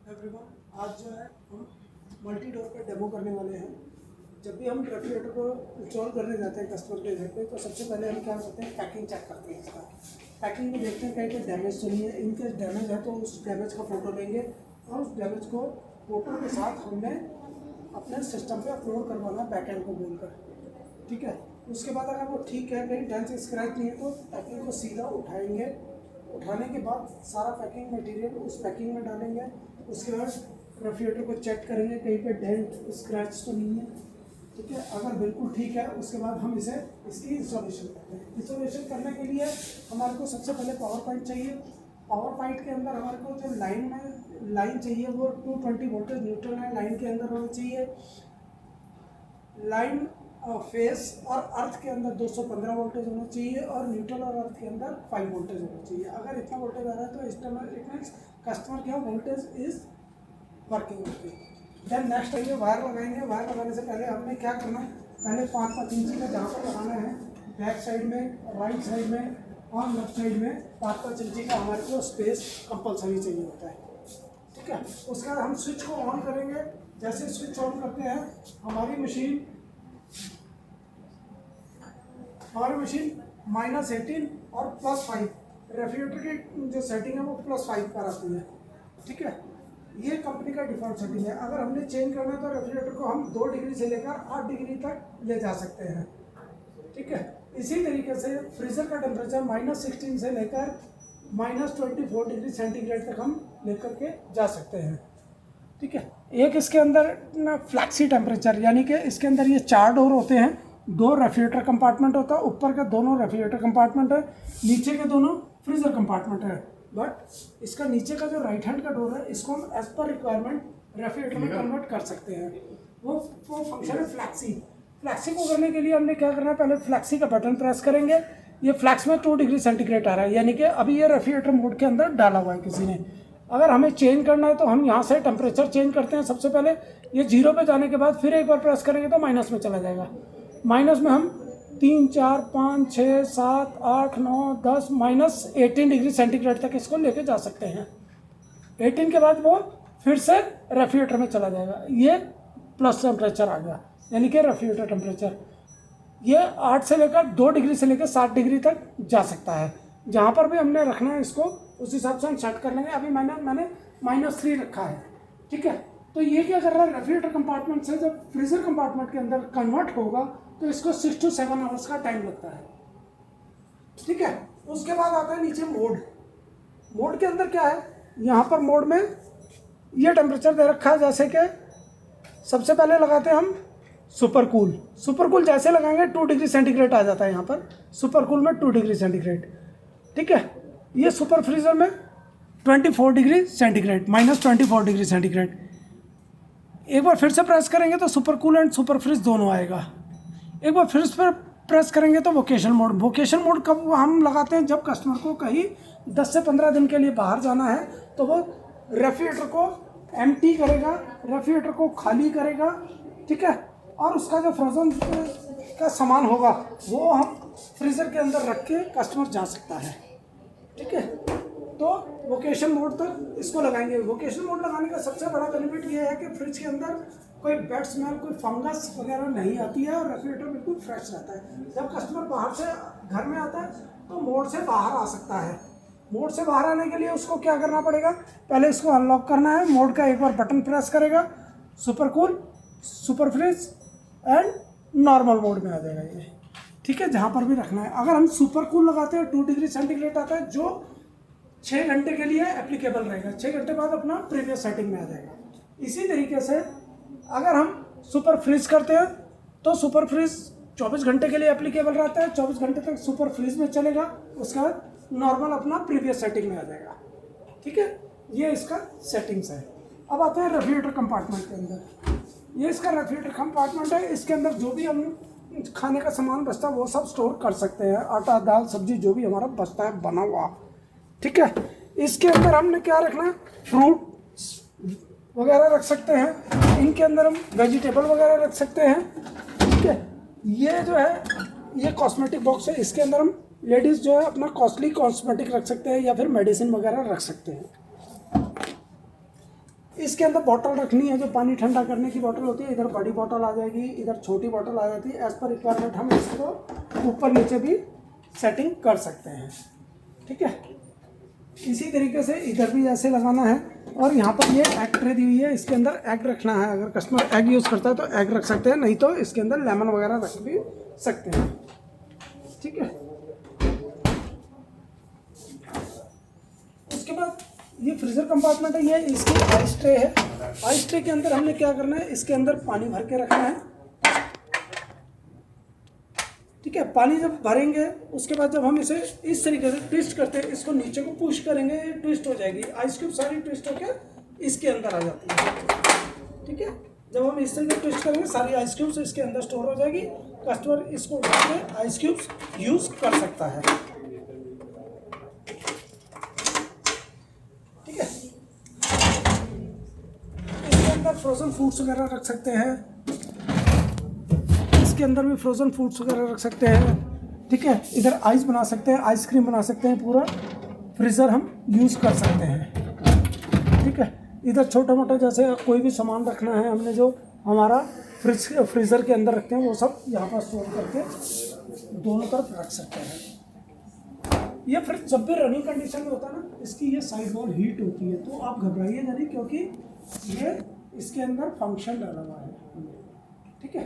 Everyone, आज जो है हम मल्टी डोर पे डेमो करने वाले हैं। जब भी हम रेफ्रिजरेटर को इंस्टॉल करने जाते हैं कस्टमर के घर पे, तो सबसे पहले हम क्या करते हैं, पैकिंग चेक करते हैं। इसका पैकिंग में देखते हैं कहीं पे डैमेज तो नहीं है। इनकेस डैमेज है तो उस डैमेज का फ़ोटो लेंगे और उस डैमेज को फ़ोटो के साथ हमने अपने सिस्टम पे अपलोड करवाना बैकएंड को बोलकर, ठीक है। उसके बाद अगर वो ठीक है, कहीं डेंट स्क्रैच नहीं है, तो पैकिंग को सीधा उठाएंगे। उठाने के बाद सारा पैकिंग मटेरियल उस पैकिंग में डालेंगे। उसके बाद रेफ्रिजरेटर को चेक करेंगे कहीं पे डेंट स्क्रैच तो नहीं है, ठीक है। अगर बिल्कुल ठीक है, उसके बाद हम इसकी इंस्टॉलेशन करते हैं। इंस्टॉलेशन करने के लिए हमारे को सबसे पहले पावर पॉइंट चाहिए। पावर पॉइंट के अंदर हमारे को जो लाइन चाहिए वो 220 वोल्टेज न्यूट्रल है, लाइन के अंदर होना चाहिए। लाइन फेस और अर्थ के अंदर 215 वोल्टेज होना चाहिए और न्यूट्रल और अर्थ के अंदर 5 वोल्टेज होना चाहिए। अगर इतना वोल्टेज आ रहा है तो इट मीन्स कस्टमर क्या वोल्टेज इज वर्किंग होती है। देन नेक्स्ट आइए वायर लगाएंगे। वायर लगाने से पहले हमने क्या करना है, पहले 5-5 इंची का जहाँ पर लगाना है, बैक साइड में, राइट साइड में और लेफ्ट साइड में 5-5 इंची का हमारे को स्पेस कंपलसरी चाहिए होता है, ठीक है। उसके बाद हम स्विच को ऑन करेंगे। जैसे स्विच ऑन करते हैं हमारी मशीन -18 और +5 रेफ्रिजरेटर की जो सेटिंग है वो +5 पर आती है, ठीक है। ये कंपनी का डिफ़ॉल्ट सेटिंग है। अगर हमने चेंज करना है तो रेफ्रिजरेटर को हम 2 डिग्री से लेकर 8 डिग्री तक ले जा सकते हैं, ठीक है। इसी तरीके से फ्रीज़र का टेम्परेचर -16 से लेकर -24 डिग्री सेंटीग्रेड तक हम लेकर के जा सकते हैं, ठीक है। एक इसके अंदर ना फ्लैक्सी टेम्परेचर, यानी कि इसके अंदर ये 4 डोर होते हैं। 2 रेफ्रिजरेटर कंपार्टमेंट होता है, ऊपर के दोनों रेफ्रिजरेटर कंपार्टमेंट है, नीचे के दोनों फ्रीज़र कंपार्टमेंट है। बट इसका नीचे का जो राइट हैंड का डोर है, इसको हम एज पर रिक्वायरमेंट रेफ्रिजरेटर में कन्वर्ट कर सकते हैं। वो फंक्शन है फ्लैक्सी। फ्लैक्सी को करने के लिए हमने क्या करना है, पहले फ्लैक्सी का बटन प्रेस करेंगे। ये फ्लैक्स में 2 डिग्री सेंटीग्रेड आ रहा है, यानी कि अभी ये रेफ्रिजरेटर मोड के अंदर डाला हुआ है किसी ने। अगर हमें चेंज करना है तो हम यहाँ से टेम्परेचर चेंज करते हैं। सबसे पहले ये 0 पे जाने के बाद फिर एक बार प्रेस करेंगे तो माइनस में चला जाएगा। माइनस में हम 3, 4, 5, 6, 7, 8, 9, 10 -18 डिग्री सेंटीग्रेड तक इसको लेके जा सकते हैं। 18 के बाद वो फिर से रेफ्रिजरेटर में चला जाएगा। ये प्लस टेम्परेचर आ गया, यानी कि रेफ्रिजरेटर टेम्परेचर ये 8 से लेकर 2 डिग्री से लेकर 7 डिग्री तक जा सकता है। जहाँ पर भी हमने रखना है इसको उस हिसाब से हम सेट कर लेंगे। अभी मैंने -3 रखा है, ठीक है। तो ये क्या कर रहा है, रेफ्रिजरेटर कंपार्टमेंट से जब फ्रीज़र कंपार्टमेंट के अंदर कन्वर्ट होगा तो इसको 6 to 7 आवर्स का टाइम लगता है, ठीक है। उसके बाद आता है नीचे मोड के अंदर क्या है, यहाँ पर मोड में ये टेम्परेचर दे रखा है। जैसे कि सबसे पहले लगाते हैं हम सुपर कूल जैसे लगाएंगे 2 डिग्री सेंटीग्रेड आ जाता है यहाँ पर। सुपर कूल में 2 डिग्री सेंटीग्रेड, ठीक है। ये सुपर फ्रीज़र में 24 डिग्री सेंटीग्रेड, -24 डिग्री सेंटीग्रेड। एक बार फिर से प्रेस करेंगे तो super cool and super freeze दोनों आएगा। एक बार फिर से प्रेस करेंगे तो वोकेशन मोड कब हम लगाते हैं, जब कस्टमर को कहीं 10 से 15 दिन के लिए बाहर जाना है तो वो रेफ्रिजरेटर को एम्प्टी करेगा, रेफ्रिजरेटर को खाली करेगा, ठीक है। और उसका जो फ्रोजन का सामान होगा वो हम फ्रीज़र के अंदर रख के कस्टमर जा सकता है, ठीक है। तो वोकेशन मोड तक इसको लगाएंगे। वोकेशन मोड लगाने का सबसे बड़ा बेनिफिट ये है कि फ्रिज के अंदर कोई बैड स्मेल, कोई फंगस वगैरह नहीं आती है और रेफ्रिजरेटर बिल्कुल फ्रेश रहता है। जब कस्टमर बाहर से घर में आता है तो मोड से बाहर आ सकता है। मोड से बाहर आने के लिए उसको क्या करना पड़ेगा, पहले इसको अनलॉक करना है। मोड का एक बार बटन प्रेस करेगा, super cool, super fridge and normal mode में आ जाएगा ये, ठीक है। जहाँ पर भी रखना है। अगर हम सुपर कूल लगाते हैं 2 डिग्री सेंटीग्रेड आता है, जो 6 घंटे के लिए एप्लीकेबल रहेगा। 6 घंटे बाद अपना प्रीवियस सेटिंग में आ जाएगा। इसी तरीके से अगर हम सुपर फ्रीज करते हैं तो सुपर फ्रीज 24 घंटे के लिए एप्लीकेबल रहता है। 24 घंटे तक सुपर फ्रीज में चलेगा, उसके बाद नॉर्मल अपना प्रीवियस सेटिंग में आ जाएगा, ठीक है। ये इसका सेटिंग्स है। अब आते हैं रेफ्रिजरेटर कंपार्टमेंट के अंदर। ये इसका रेफ्रिजरेटर कंपार्टमेंट है। इसके अंदर जो भी हम खाने का सामान बचता है वो सब स्टोर कर सकते हैं। आटा, दाल, सब्जी जो भी हमारा बचता है बना हुआ, ठीक है। इसके अंदर हमने क्या रखना है, फ्रूट वगैरह रख सकते हैं। इनके अंदर हम वेजिटेबल वगैरह रख सकते हैं, ठीक है। ये जो है ये कॉस्मेटिक बॉक्स है। इसके अंदर हम लेडीज़ जो है अपना कॉस्टली कॉस्मेटिक रख सकते हैं या फिर मेडिसिन वगैरह रख सकते हैं। इसके अंदर बॉटल रखनी है, जो पानी ठंडा करने की बॉटल होती है, इधर बड़ी बॉटल आ जाएगी, इधर छोटी बॉटल आ जाती है। एज़ पर रिक्वायरमेंट हम इसको ऊपर नीचे भी सेटिंग कर सकते हैं, ठीक है। इसी तरीके से इधर भी ऐसे लगाना है। और यहाँ पर ये एग ट्रे दी हुई है, इसके अंदर एग रखना है। अगर कस्टमर एग यूज़ करता है तो एग रख सकते हैं, नहीं तो इसके अंदर लेमन वगैरह रख भी सकते हैं, ठीक है। उसके बाद ये फ्रीज़र कंपार्टमेंट है, ये इसकी आइस ट्रे है। आइस ट्रे के अंदर हमने क्या करना है, इसके अंदर पानी भर के रखना है, ठीक है। पानी जब भरेंगे उसके बाद जब हम इसे इस तरीके से ट्विस्ट करते हैं, इसको नीचे को पुश करेंगे, ये ट्विस्ट हो जाएगी। आइस क्यूब सारी ट्विस्ट होकर इसके अंदर आ जाती है, ठीक है। जब हम इस तरीके से ट्विस्ट करेंगे सारी आइस क्यूब्स इसके अंदर स्टोर हो जाएगी। कस्टमर इसको उठा के आइस क्यूब्स यूज़ कर सकता है, ठीक है। इसके अंदर फ्रोज़न फ्रूट्स वगैरह रख सकते हैं, इसके अंदर भी फ्रोज़न फ्रूट्स वगैरह रख सकते हैं, ठीक है। इधर आइस बना सकते हैं, आइसक्रीम बना सकते हैं, पूरा फ्रीज़र हम यूज़ कर सकते हैं, ठीक है। इधर छोटा मोटा जैसे कोई भी सामान रखना है हमने, जो हमारा फ्रीज़र के अंदर रखते हैं, वो सब यहाँ पर स्टोर करके दोनों तरफ रख सकते हैं। ये फ्रिज जब भी रनिंग कंडीशन में होता है ना, इसकी ये साइड वॉल हीट होती है, तो आप घबराइए नहीं, क्योंकि ये इसके अंदर फंक्शन डाला हुआ है, ठीक है।